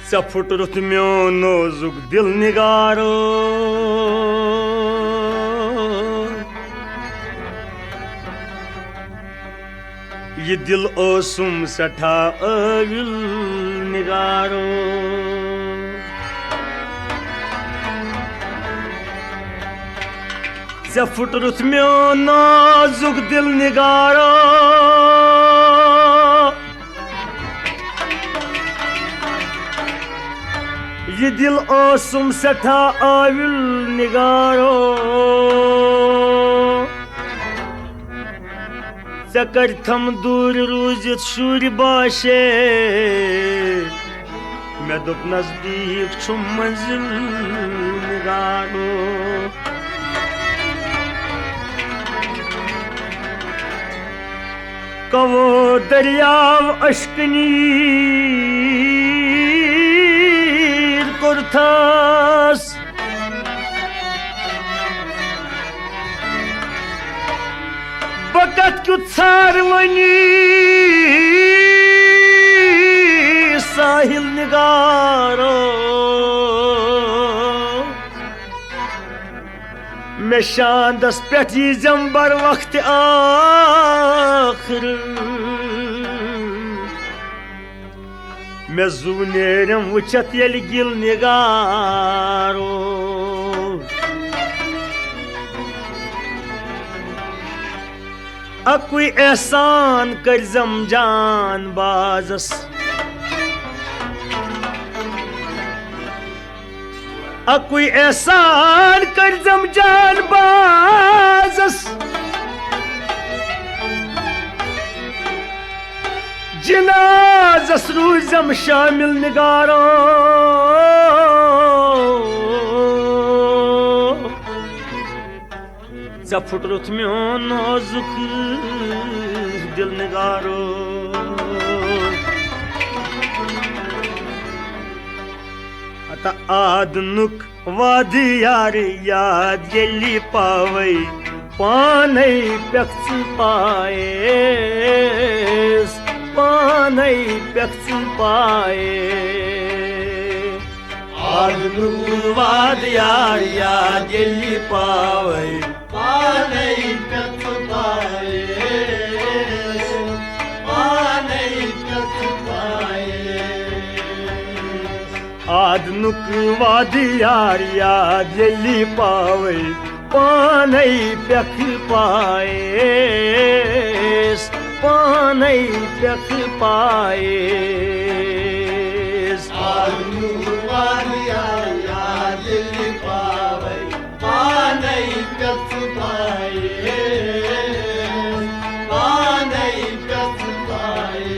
े फुटरुत म्यों नोजुक दिल निगारो ये दिल ओसुम सठा अविल निगारो े फुटरुत म्यों नाजुक दिल निगारो ये दिल ओसुम सठा आविल निगारो े करथम दूर रूजित शूर बाशे मे दोप नजदीक छुम मंजिल निगारो कवो दरियाव अश्कनी कुर्थास बकत क्युत सारवनी साहिल निगारो मे शांदस पेट यी जंबर वक्त आखिर मे जू नेरम वुचत येल गिल निगारो अकुई एहसान करजम जान बाजस अकुई एहसान करजम जान बाजस जिनाजस रूजम शामिल निगारो े फुटरुत म्यों नाजुक दिल निगारो अत आदनुक वादी यार याद येली पावई पानै पेक्च पाए पानै पेक्च पाए आदनुक वाद यार याद येली पावई पानै पेक्च पाए पानै पेक्च पाए आदनुक वाद यार याद येली पावई पानै पेख पाए पानै पेख पाए आदनुक वाद यार याद येली पावई पानै पेख पाए पानै पेख पाए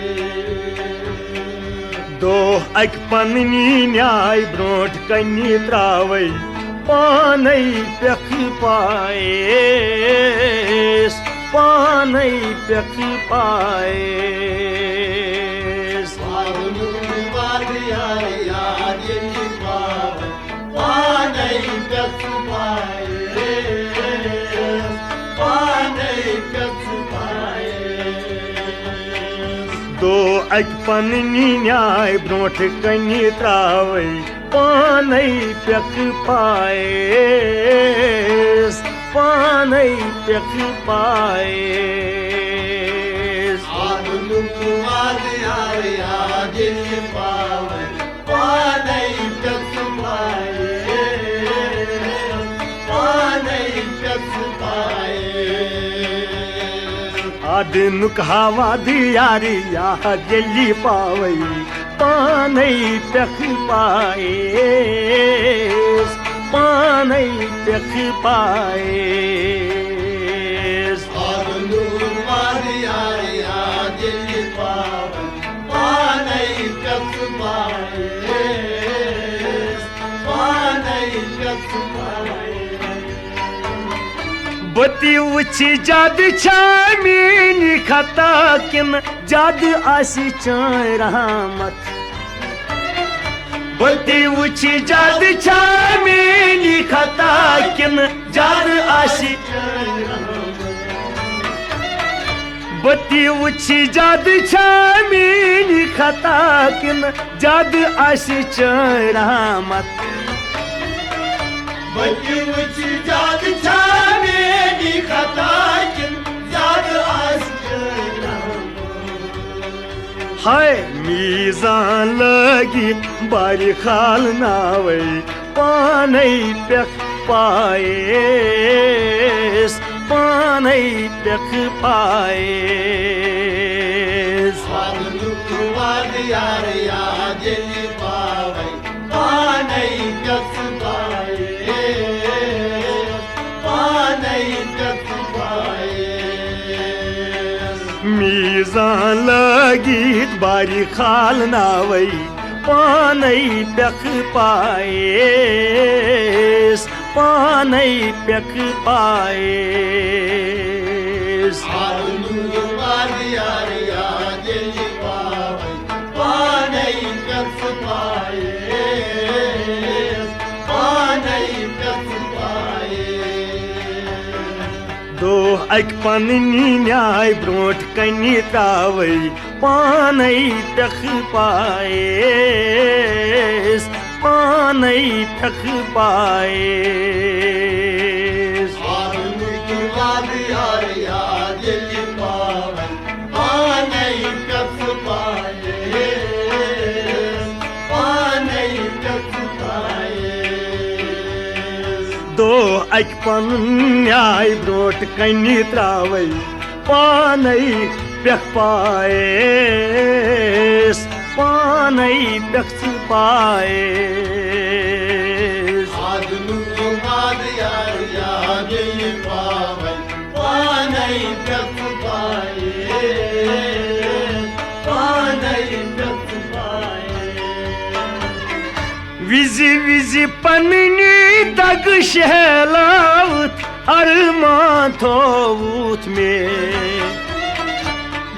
दो अक पन्नी न्याय ब्रोट कन्नी त्रावई पानै पेख पाए पानै पेख पाए आदनुक वाद यार याद येली पावई पानै पेख पाए पानै पेख पाए दो अक पन्नी न्याय ब्रोट कन्नी त्रावई पानै पेख पाए पानै पेख पाए आदनुक वाद यार याद येली पावई पानै पेख पाए पानै पेख पाए आदनुक वाद यार याद येली पावई पानै पेख पाए पानै पेख पाए आदनुक वाद यार याद येली पावई पानै पेख पाए पानै पेख पाए बती वुची जाद छा मेनी खता किन जाद आसी चाय रहमत बती वुची जाद छा मेनी खता किन जाद आसी बती वुची जाद छा मेरी खता किन जाद आसी चरामत बती वुची जाद छा मेरी खता किन जाद आसी चरामत हाय मीजान लगी बारी खाल नावे पानै पेख पाएस पानै पेख पाएस वाद यार याद पावे पानै पेख पाएस पानै पेख पाएस मीजान लगीत बारी खाल नावे पानै पेख पाएस पानै पेख पाएस वाद यार याद पावे पानै पेख पाएस पानै पेख पाएस दो अक पन्नी न्याय ब्रोट कनी तावै पानै पेख पाएस पानै पेख पाएस वाद यार याद पावे पानै पेख पाएस पानै पेख पाएस दो अक पन न्याय ब्रोट कनी त्रावै पानै पेख पाएस पानै पेख पाएस वाद यार याद पावे पानै पेख पाएस पानै पेख पाएस विजि विजि पन्नी दग शहलावत अरमा थोवत में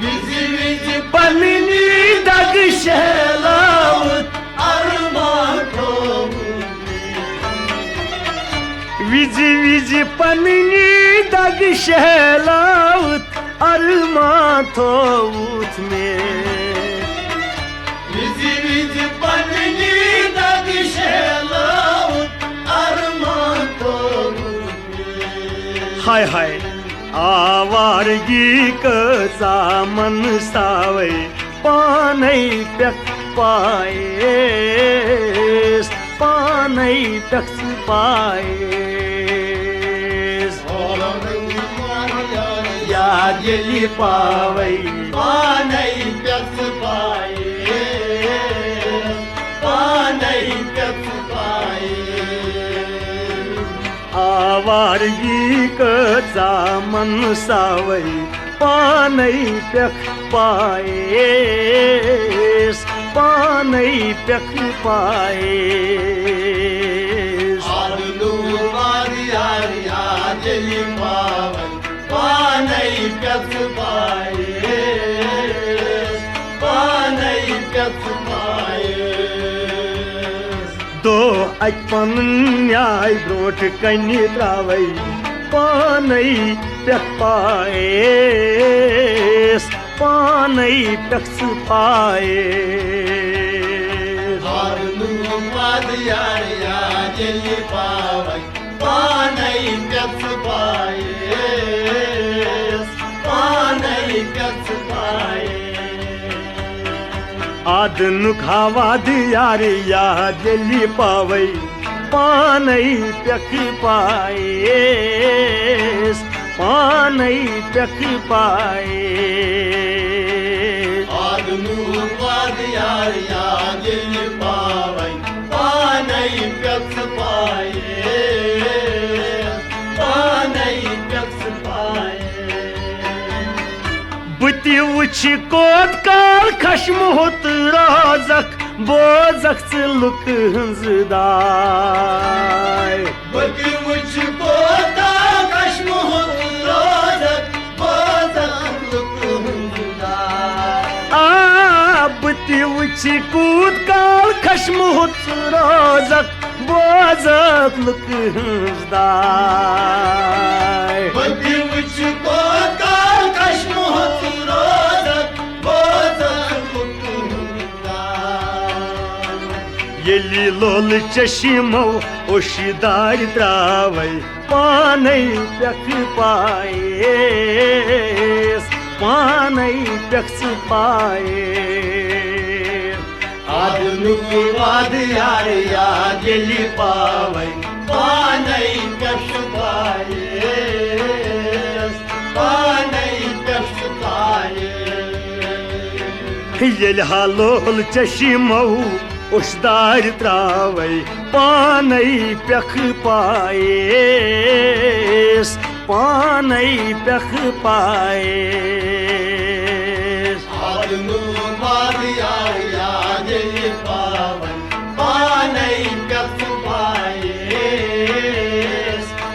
विजि विजि पन्नी दग शहलावत अरमा विजि विजि पन्नी दग शहलावत अरमा थोवत में विजि विजि पन्नी दग शहलावत अरमा हाय हाय आवारगी कसा मन सावै पानै पेख पाएस पानै पेख पाएस याद पावै पानै पेख पाएस पानै पेख पाएस आवारगी कसा मन सावै पानै पेख पाएस पानै पेख पाएस वाद यार याद पावे पानै पेख पाएस पानै पेख पाएस दो अक पन न्याय ब्रोट कनी त्रावै पानै पेख पाएस पानै पेख पाएस वाद यार याद पावे पानै पेख पाएस पानै पेख पाएस आदनुक हवाद यार याद पावै पानै पेख पाएस पानै पेख पाएस वाद यार याद पावे पानै पेख पाएस पानै पेख पाएस बुति वुच कोत काल खशम होत राजक बोजक लुक हंज दाय बती वुच कोत खशम होत राजक बोजक लुक हंज दाय बुति वुच कूद काल खशम होत राजक बोजक लुक हंज दाय बती वुच कोत खशम होत येली लोल चश्मो ओशिदार त्रावै पानै पेख पायेस पानै पेख पायेस आदनुक वाद यार याद येली पावै पानै पेख पायेस पानै पेख पायेस येल हालोल चश्मो ओशदार त्रावै पानै पेख पायेस पानै पेख पायेस आदनुक वाद यार याद येली पावै पानै पेख पायेस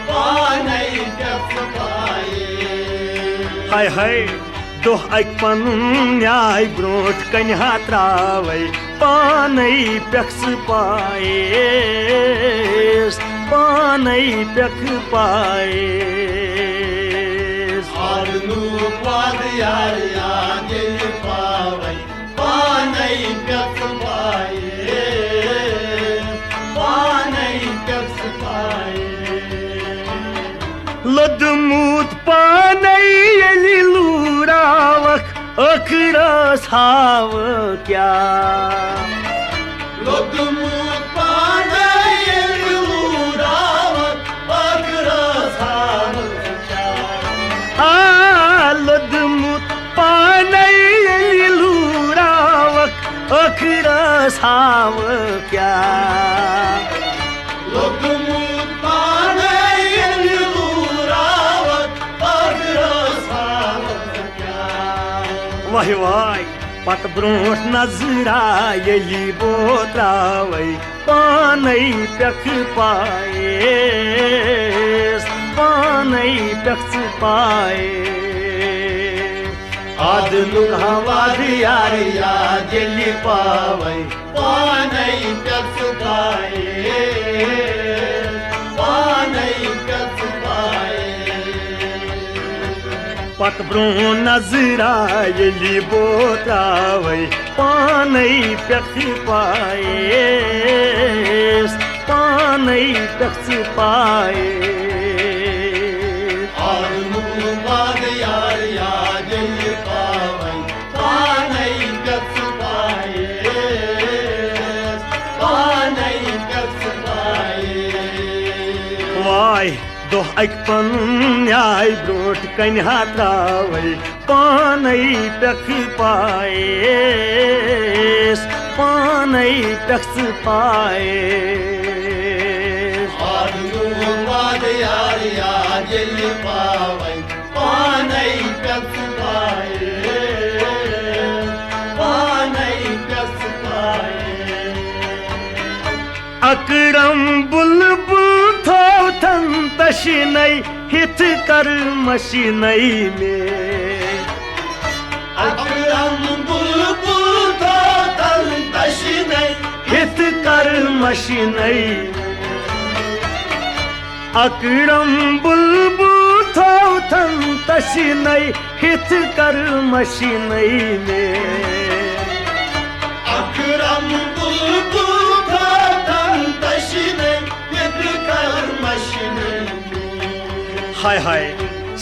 पानै पेख पायेस हाय हाय दोह अक पनुन न्याय ब्रोट कन्हा त्रावै पानै पेख पायेस पानै पेख पायेस आदनुक वाद यार याद येली पावै पानै पेख पायेस पानै पेख पायेस लोदमुत पानै येली लूरावक अखरस हाव क्या लोदमुत पानै येली लूरावक अखरस हाव क्या लोदमुत पानै येली लूरावक अखरस हाव क्या लोदमुत पानै येली लूरावक अखरस हाव क्या वाह वाह पत ब्रोट नजरा येली बोत्रावै पानै पेख पायेस पानै पेख पायेस आदनुक वाद यार याद येली पावै पानै पेख पायेस पानै पेख पायेस पत ब्रो नजरा येली बोत्रावै पानै पेख पायेस पानै पेख पायेस आदनुक वाद यार याद येली पावै पानै पेख पायेस पानै पेख पायेस वाय दोह अक पनुन न्याय ब्रोट कन्हा त्रावै पानै पेख पायेस पानै पेख पायेस आदनुक वाद यार याद येली पावै पानै पेख पायेस पानै पेख पायेस अकरम बुलबुल थोव थन तशनै हित कर मशीनै में अकरम बुलबुल थोतन तशनै हित कर मशीनै अकरम बुलबुल थोव थन तशनै हित कर मशीनै में अकरम बुलबुल थोतन तशनै हित कर मशीनै हाय हाय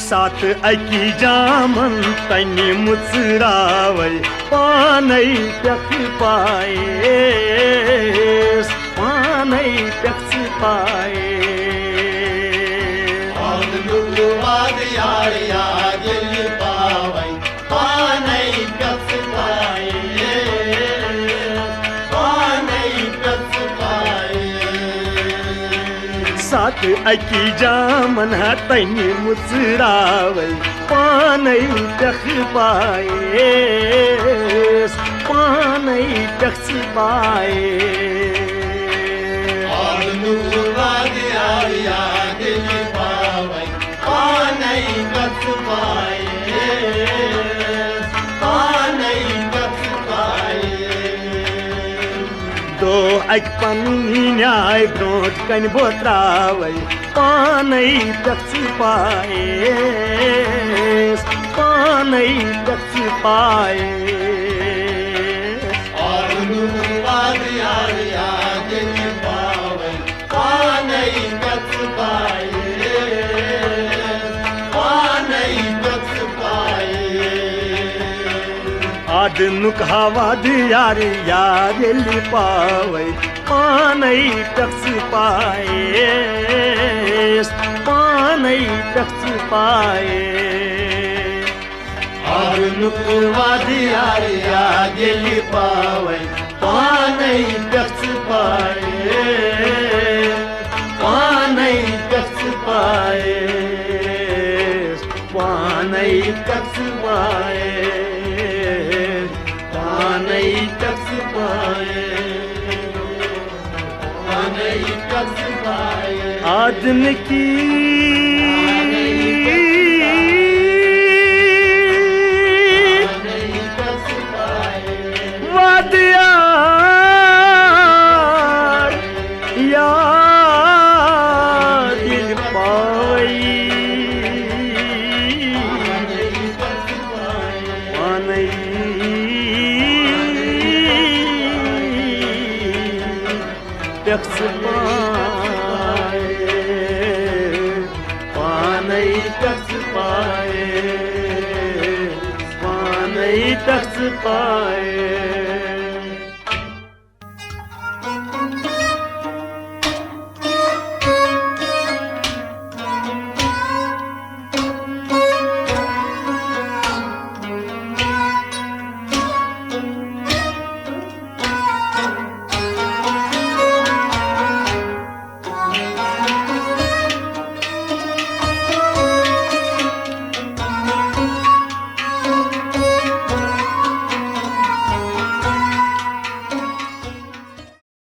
सात अकी जामन तनि मुचरावै पानै पेख पायेस पानै पेख पायेस आदनुक वाद यार याद येली पावै पानै पेख पायेस पानै पेख पायेस सात अकी जामन तनि मुचरावै पानै पेख पायेस पानै पेख पायेस आदनुक वाद यार याद येली पावै पानै पेख पायेस पानै पेख पायेस दो अक पनुन न्याय ब्रोट कन बोत्रावै पानै पेख पायेस पानै पेख पायेस आदनुक वाद यार याद वादनुक हवाद यार यार येली पावै पानै टक्स पाएस पानै टक्स पाए वादनुक वाद यार यार येली पावै पानै टक्स पाए पानै टक्स पाए पानै टक्स पाए पानै टक्स पाए पानै टक्स पाए आदमी की वाद यार यार दिल पावै पानै टक्स पाए पानै टक्स पाए पानै टक्स पाए